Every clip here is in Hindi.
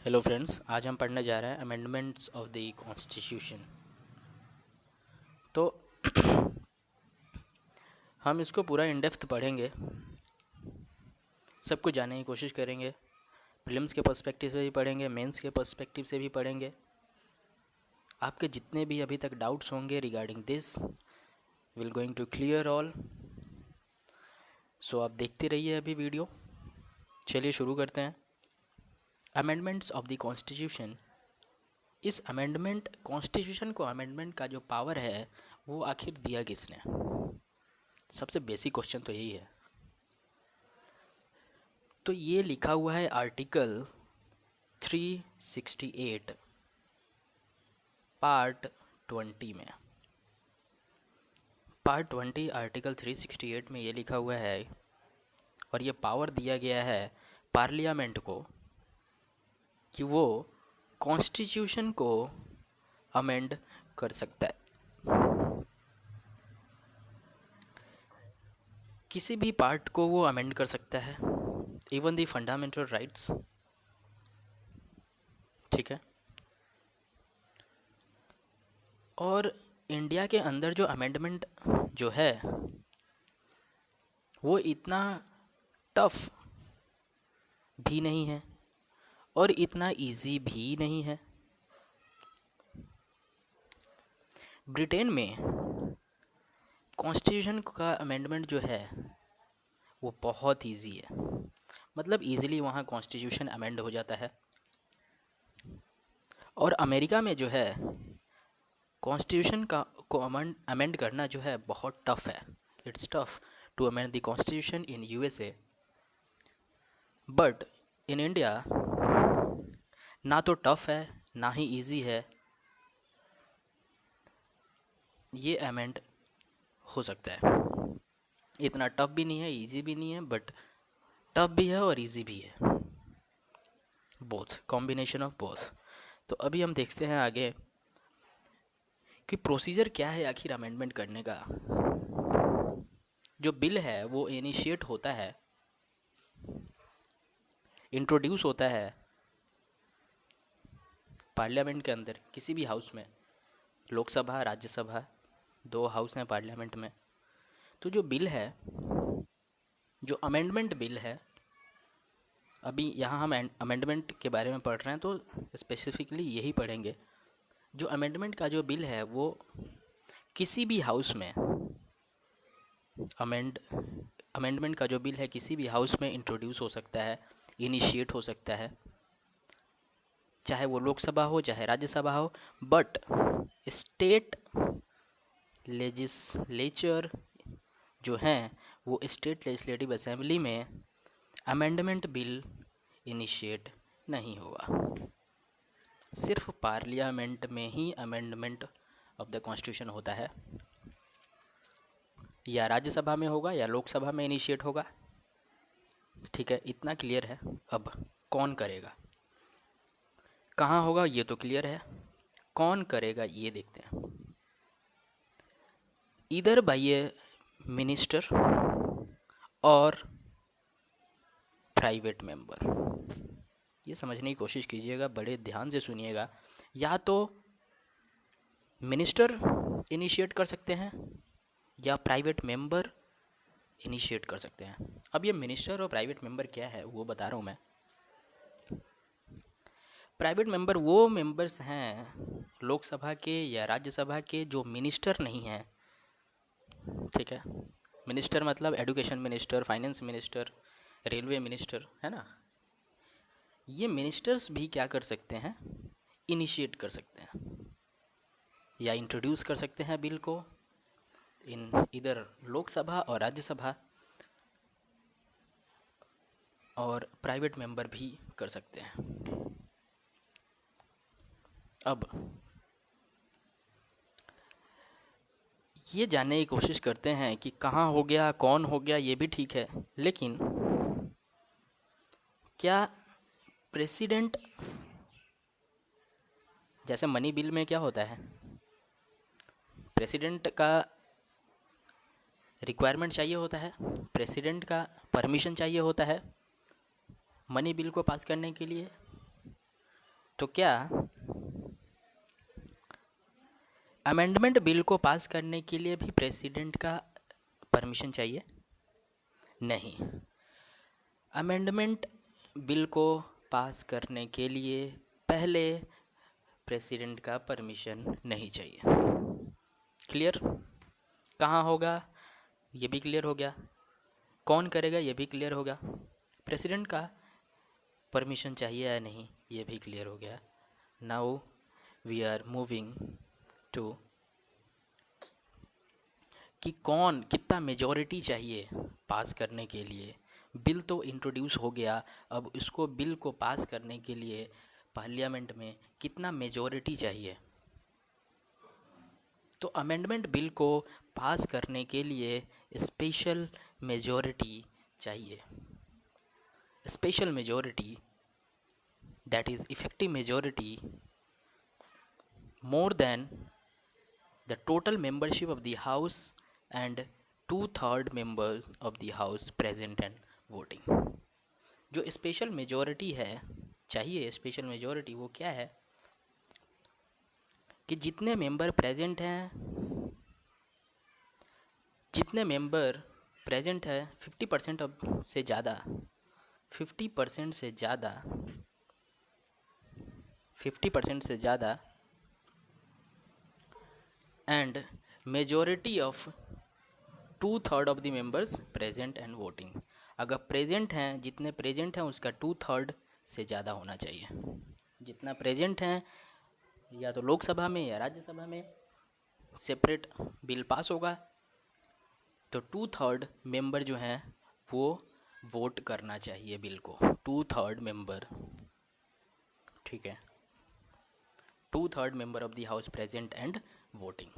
हेलो फ्रेंड्स, आज हम पढ़ने जा रहे हैं अमेंडमेंट्स ऑफ द कॉन्स्टिट्यूशन। तो हम इसको पूरा इन डेप्थ पढ़ेंगे, सब कुछ जानने की कोशिश करेंगे। प्रीलिम्स के पर्सपेक्टिव से भी पढ़ेंगे, मेंस के पर्सपेक्टिव से भी पढ़ेंगे। आपके जितने भी अभी तक डाउट्स होंगे regarding this will going to clear all. So आप देखते रहिए अभी वीडियो। चलिए शुरू करते हैं। Amendments of the constitution. इस अमेंडमेंट कॉन्स्टिट्यूशन को अमेंडमेंट का जो पावर है वो आखिर दिया किसने? सबसे बेसिक क्वेश्चन तो यही है। तो ये लिखा हुआ है आर्टिकल 368 पार्ट 20 में। पार्ट 20 आर्टिकल 368 में ये लिखा हुआ है और ये पावर दिया गया है पार्लियामेंट को कि वो कॉन्स्टिट्यूशन को अमेंड कर सकता है। किसी भी पार्ट को वो अमेंड कर सकता है, इवन द फंडामेंटल राइट्स। ठीक है। और इंडिया के अंदर जो अमेंडमेंट जो है वो इतना टफ भी नहीं है और इतना इजी भी नहीं है। ब्रिटेन में कॉन्स्टिट्यूशन का अमेंडमेंट जो है वो बहुत इजी है, मतलब इजीली वहाँ कॉन्स्टिट्यूशन अमेंड हो जाता है। और अमेरिका में जो है कॉन्स्टिट्यूशन का को अमेंड करना जो है बहुत टफ है। It's tough to amend the constitution in USA, but in India ना तो टफ है ना ही इजी है, ये अमेंड हो सकता है। इतना टफ भी नहीं है, इजी भी नहीं है, बट टफ भी है और इजी भी है, बोथ, कॉम्बिनेशन ऑफ बोथ। तो अभी हम देखते हैं आगे कि प्रोसीजर क्या है आखिर अमेंडमेंट करने का। जो बिल है वो इनिशिएट होता है, इंट्रोड्यूस होता है पार्लियामेंट के अंदर, किसी भी हाउस में। लोकसभा, राज्यसभा, दो हाउस हैं पार्लियामेंट में। तो जो बिल है, जो अमेंडमेंट बिल है, अभी यहाँ हम अमेंडमेंट के बारे में पढ़ रहे हैं तो स्पेसिफिकली यही पढ़ेंगे। जो अमेंडमेंट का जो बिल है वो किसी भी हाउस में अमेंडमेंट का जो बिल है किसी भी हाउस में इंट्रोड्यूस हो सकता है, इनिशिएट हो सकता है, चाहे वो लोकसभा हो चाहे राज्यसभा हो। बट स्टेट लेजिस्लेचर जो हैं वो स्टेट लेजिस्लेटिव असेंबली में अमेंडमेंट बिल इनिशिएट नहीं होगा। सिर्फ पार्लियामेंट में ही अमेंडमेंट ऑफ द कॉन्स्टिट्यूशन होता है, या राज्यसभा में होगा या लोकसभा में इनिशिएट होगा। ठीक है, इतना क्लियर है। अब कौन करेगा, कहाँ होगा ये तो क्लियर है, कौन करेगा ये देखते हैं। इधर बाय ए मिनिस्टर और प्राइवेट मेंबर। ये समझने की कोशिश कीजिएगा, बड़े ध्यान से सुनिएगा। या तो मिनिस्टर इनिशिएट कर सकते हैं या प्राइवेट मेंबर इनिशिएट कर सकते हैं। अब ये मिनिस्टर और प्राइवेट मेंबर क्या है वो बता रहा हूँ मैं। प्राइवेट मेंबर वो मेंबर्स हैं लोकसभा के या राज्यसभा के जो मिनिस्टर नहीं हैं। ठीक है, मिनिस्टर मतलब education minister, finance minister, railway minister, है ना। ये मिनिस्टर्स भी क्या कर सकते हैं, इनिशिएट कर सकते हैं या इंट्रोड्यूस कर सकते हैं बिल को इन इधर लोकसभा और राज्यसभा, और प्राइवेट मेंबर भी कर सकते हैं। अब ये जानने की कोशिश करते हैं कि कहाँ हो गया, कौन हो गया, ये भी ठीक है, लेकिन क्या प्रेसिडेंट, जैसे मनी बिल में क्या होता है, प्रेसिडेंट का रिक्वायरमेंट चाहिए होता है, प्रेसिडेंट का परमिशन चाहिए होता है मनी बिल को पास करने के लिए। तो क्या अमेंडमेंट बिल को पास करने के लिए भी प्रेसिडेंट का परमिशन चाहिए? नहीं। अमेंडमेंट बिल को पास करने के लिए पहले प्रेसिडेंट का परमिशन नहीं चाहिए। क्लियर? कहाँ होगा ये भी क्लियर हो गया, कौन करेगा ये भी क्लियर हो गया, प्रेसिडेंट का परमिशन चाहिए या नहीं ये भी क्लियर हो गया। Now we are moving to कि कौन कितना मेजॉरिटी चाहिए पास करने के लिए। बिल तो इंट्रोड्यूस हो गया, अब इसको बिल को पास करने के लिए पार्लियामेंट में कितना मेजॉरिटी चाहिए। तो अमेंडमेंट बिल को पास करने के लिए स्पेशल मेजॉरिटी चाहिए। Special majority, that is effective majority more than the total membership of the house and 2/3 members of the house present and voting। जो स्पेशल मेजॉरिटी है चाहिए, स्पेशल मेजॉरिटी वो क्या है कि जितने मेंबर प्रेजेंट हैं, जितने मेंबर प्रेजेंट है 50% से ज़्यादा, 50% से ज़्यादा, 50% से ज़्यादा and majority of 2/3 of the members present and voting. अगर प्रेजेंट हैं, जितने प्रेजेंट हैं उसका 2/3 से ज़्यादा होना चाहिए। जितना प्रेजेंट हैं या तो लोकसभा में या राज्यसभा में सेपरेट बिल पास होगा, तो 2/3 मेंबर जो हैं वो वोट करना चाहिए बिल को। 2/3 मेंबर, ठीक है, 2/3 member of the house present and voting,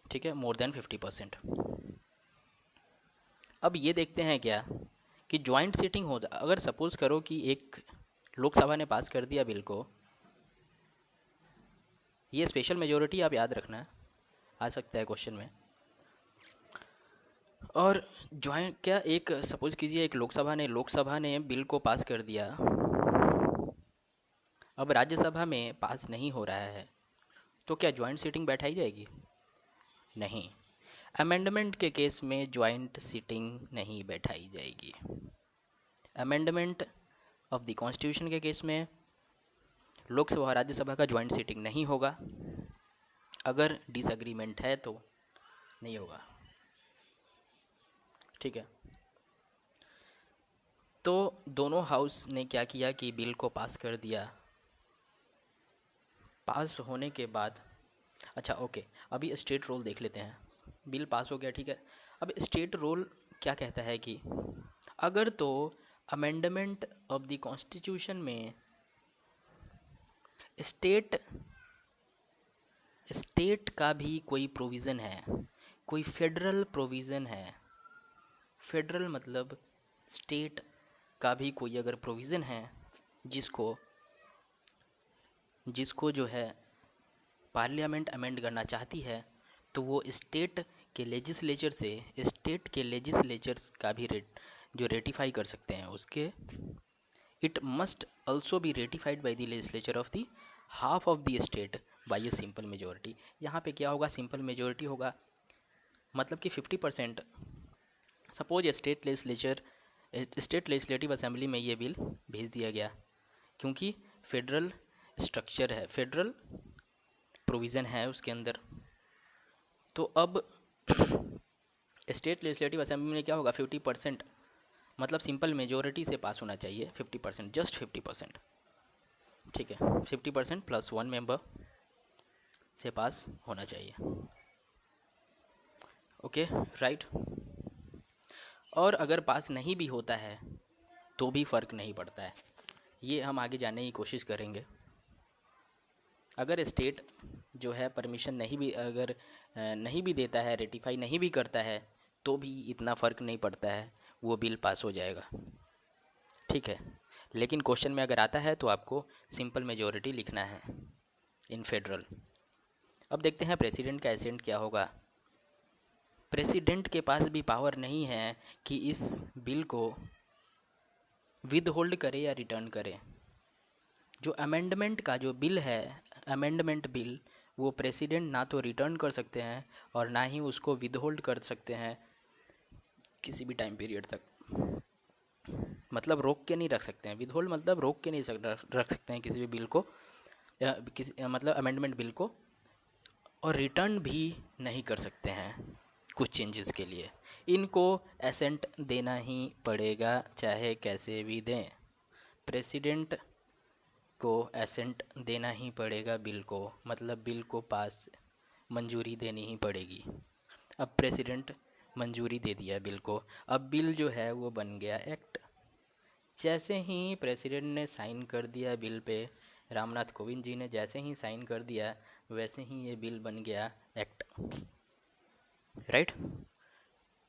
ठीक है, मोर देन 50%। अब ये देखते हैं क्या कि जॉइंट सीटिंग हो, अगर सपोज करो कि एक लोकसभा ने पास कर दिया बिल को, ये स्पेशल मेजॉरिटी आप याद रखना, आ सकता है क्वेश्चन में। और जॉइंट क्या, एक सपोज कीजिए एक लोकसभा ने बिल को पास कर दिया, अब राज्यसभा में पास नहीं हो रहा है, तो क्या जॉइंट सीटिंग बैठाई जाएगी? नहीं। अमेंडमेंट के केस में जॉइंट सीटिंग नहीं बैठाई जाएगी। अमेंडमेंट ऑफ द कॉन्स्टिट्यूशन के केस में लोकसभा और राज्यसभा का जॉइंट सीटिंग नहीं होगा। अगर डिसएग्रीमेंट है तो नहीं होगा, ठीक है। तो दोनों हाउस ने क्या किया कि बिल को पास कर दिया। पास होने के बाद, अच्छा ओके, अभी स्टेट रोल देख लेते हैं। बिल पास हो गया, ठीक है। अब स्टेट रोल क्या कहता है कि अगर तो अमेंडमेंट ऑफ द कॉन्स्टिट्यूशन में स्टेट का भी कोई प्रोविज़न है, कोई फेडरल प्रोविज़न है, फेडरल मतलब स्टेट का भी कोई अगर प्रोविज़न है जिसको जो है पार्लियामेंट अमेंड करना चाहती है, तो वो स्टेट के लेजिस्लेचर्स का भी जो रेटिफाई कर सकते हैं उसके, it must also be ratified by the legislature of the half of the state by a simple majority. यहाँ पे क्या होगा, सिंपल मेजोरिटी होगा, मतलब कि 50%। सपोज स्टेट लेजिस्लेटिव असेंबली में ये बिल भेज दिया गया, क्योंकि फेडरल स्ट्रक्चर है, फेडरल प्रोविज़न है उसके अंदर। तो अब स्टेट लेजिस्लेटिव असेंबली में क्या होगा, 50%, मतलब सिंपल मेजॉरिटी से पास होना चाहिए 50%, जस्ट 50%, ठीक है, 50% प्लस 1 मेंबर से पास होना चाहिए, ओके राइट। और अगर पास नहीं भी होता है तो भी फ़र्क नहीं पड़ता है, ये हम आगे जानने की कोशिश करेंगे। अगर स्टेट जो है परमिशन नहीं भी देता है, रेटिफाई नहीं भी करता है, तो भी इतना फ़र्क नहीं पड़ता है, वो बिल पास हो जाएगा, ठीक है। लेकिन क्वेश्चन में अगर आता है तो आपको सिंपल मेजॉरिटी लिखना है इन फेडरल। अब देखते हैं प्रेसिडेंट का एसेंट क्या होगा। प्रेसिडेंट के पास भी पावर नहीं है कि इस बिल को विद होल्ड करे या रिटर्न करे। जो अमेंडमेंट का जो बिल है, अमेंडमेंट बिल, वो प्रेसिडेंट ना तो रिटर्न कर सकते हैं और ना ही उसको विदहोल्ड कर सकते हैं किसी भी टाइम पीरियड तक। मतलब रोक के नहीं रख सकते हैं, विदहोल्ड मतलब रोक के नहीं रख सकते हैं किसी भी बिल को, मतलब अमेंडमेंट बिल को, और रिटर्न भी नहीं कर सकते हैं कुछ चेंजेस के लिए। इनको एसेंट देना ही पड़ेगा चाहे कैसे भी दें। प्रेसिडेंट को एसेंट देना ही पड़ेगा बिल को, मतलब बिल को पास मंजूरी देनी ही पड़ेगी। अब प्रेसिडेंट मंजूरी दे दिया बिल को, अब बिल जो है वो बन गया एक्ट। जैसे ही प्रेसिडेंट ने साइन कर दिया बिल पे, रामनाथ कोविंद जी ने जैसे ही साइन कर दिया, वैसे ही ये बिल बन गया एक्ट, राइट।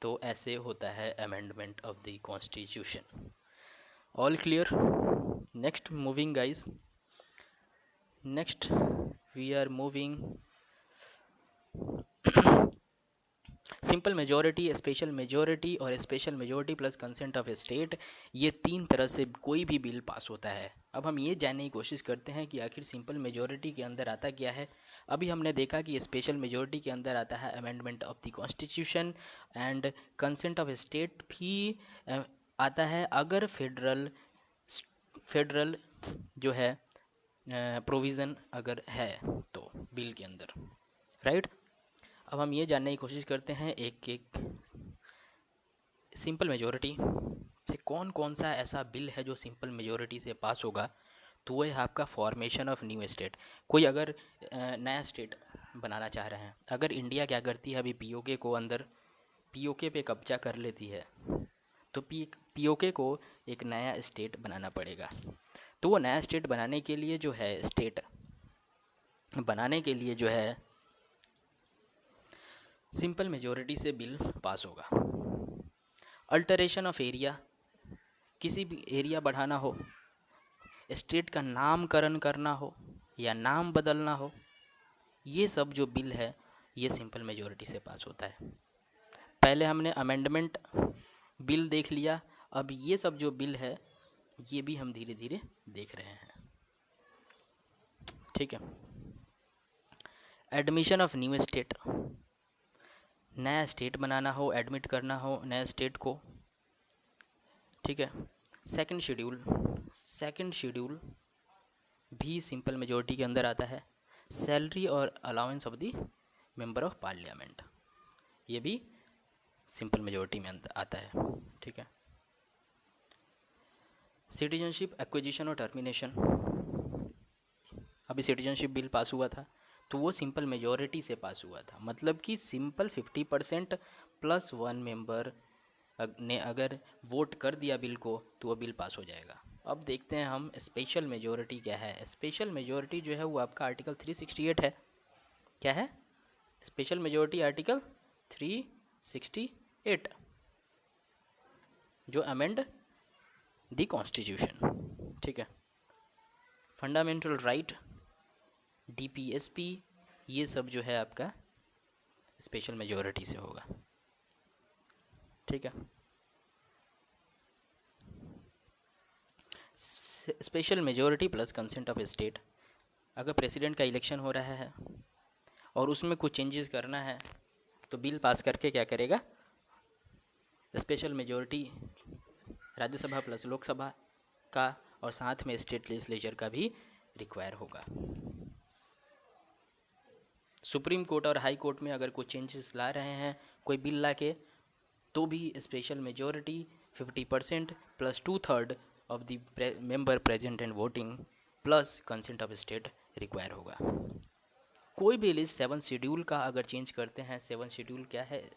तो ऐसे होता है amendment of the constitution. All clear? Next moving guys, next we are moving simple majority, special majority और special majority plus consent of state. ये तीन तरह से कोई भी बिल पास होता है। अब हम ये जानने की कोशिश करते हैं कि आखिर सिंपल मेजॉरिटी के अंदर आता क्या है। अभी हमने देखा कि स्पेशल मेजॉरिटी के अंदर आता है amendment of the constitution, and consent of state भी आता है अगर फेडरल जो है प्रोविज़न अगर है तो बिल के अंदर, राइट। अब हम ये जानने की कोशिश करते हैं एक एक सिंपल मेजॉरिटी से कौन कौन सा ऐसा बिल है जो सिंपल मेजॉरिटी से पास होगा। तो वो है आपका फॉर्मेशन ऑफ न्यू स्टेट। कोई अगर नया स्टेट बनाना चाह रहे हैं, अगर इंडिया क्या करती है अभी पीओके को अंदर, पीओके पे कब्जा कर लेती है, तो पीओके को एक नया स्टेट बनाना पड़ेगा। तो वो नया स्टेट बनाने के लिए जो है, स्टेट बनाने के लिए जो है सिंपल मेजॉरिटी से बिल पास होगा। अल्टरेशन ऑफ एरिया, किसी भी एरिया बढ़ाना हो, स्टेट का नामकरण करना हो या नाम बदलना हो, ये सब जो बिल है ये सिंपल मेजॉरिटी से पास होता है। पहले हमने अमेंडमेंट बिल देख लिया, अब ये सब जो बिल है ये भी हम धीरे धीरे देख रहे हैं, ठीक है। एडमिशन ऑफ न्यू स्टेट, नया स्टेट बनाना हो, एडमिट करना हो नया स्टेट को, ठीक है। सेकंड शेड्यूल भी सिंपल मेजॉरिटी के अंदर आता है। सैलरी और allowance of the member of parliament, ये भी सिंपल मेजॉरिटी में आता है, ठीक है। सिटीजनशिप एक्विजिशन और टर्मिनेशन, अभी सिटीजनशिप बिल पास हुआ था तो वो सिंपल मेजॉरिटी से पास हुआ था, मतलब कि सिंपल 50% प्लस 1 मेंबर ने अगर वोट कर दिया बिल को तो वो बिल पास हो जाएगा। अब देखते हैं हम स्पेशल मेजॉरिटी क्या है। स्पेशल मेजॉरिटी जो है वो आपका आर्टिकल 368 है। क्या है स्पेशल मेजॉरिटी? आर्टिकल 368 जो अमेंड द कॉन्स्टिट्यूशन, ठीक है। फंडामेंटल राइट, डीपीएसपी, ये सब जो है आपका स्पेशल मेजॉरिटी से होगा, ठीक है। Special majority plus consent of state, अगर प्रेसिडेंट का इलेक्शन हो रहा है और उसमें कुछ चेंजेस करना है तो बिल पास करके क्या करेगा, special majority Rajya Sabha plus Lok Sabha का और साथ में स्टेट लेजिस्लेचर का भी रिक्वायर होगा। सुप्रीम कोर्ट और हाई कोर्ट में अगर कुछ चेंजेस ला रहे हैं कोई बिल ला के, तो भी special majority 50% plus 2/3 of the member present and voting plus consent of state require होगा। कोई भी लिस्ट 7 शेड्यूल का अगर चेंज करते हैं, 7 शेड्यूल क्या है,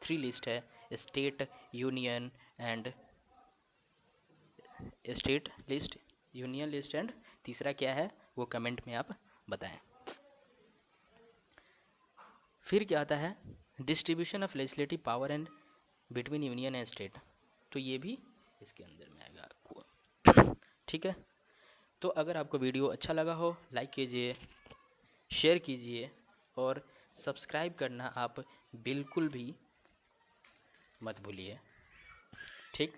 3 लिस्ट है, state, union and state list, union list and तीसरा क्या है वो कमेंट में आप बताएं। फिर क्या आता है, distribution of legislative power and between union and state, तो ये भी इसके अंदर में आएगा, ठीक है। तो अगर आपको वीडियो अच्छा लगा हो लाइक कीजिए, शेयर कीजिए और सब्सक्राइब करना आप बिल्कुल भी मत भूलिए, ठीक।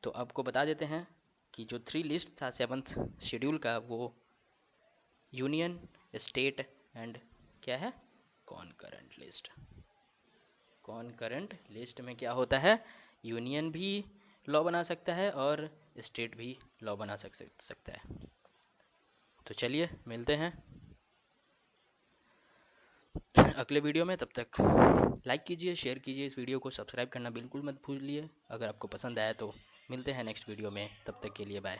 तो आपको बता देते हैं कि जो 3 लिस्ट था 7th शेड्यूल का, वो यूनियन, स्टेट एंड क्या है, कॉनकरेंट लिस्ट। कॉनकरेंट लिस्ट में क्या होता है, यूनियन भी लॉ बना सकता है और स्टेट भी लॉ बना सकता है। तो चलिए मिलते हैं अगले वीडियो में। तब तक लाइक कीजिए, शेयर कीजिए इस वीडियो को, सब्सक्राइब करना बिल्कुल मत भूलिए। अगर आपको पसंद आया तो मिलते हैं नेक्स्ट वीडियो में, तब तक के लिए बाय।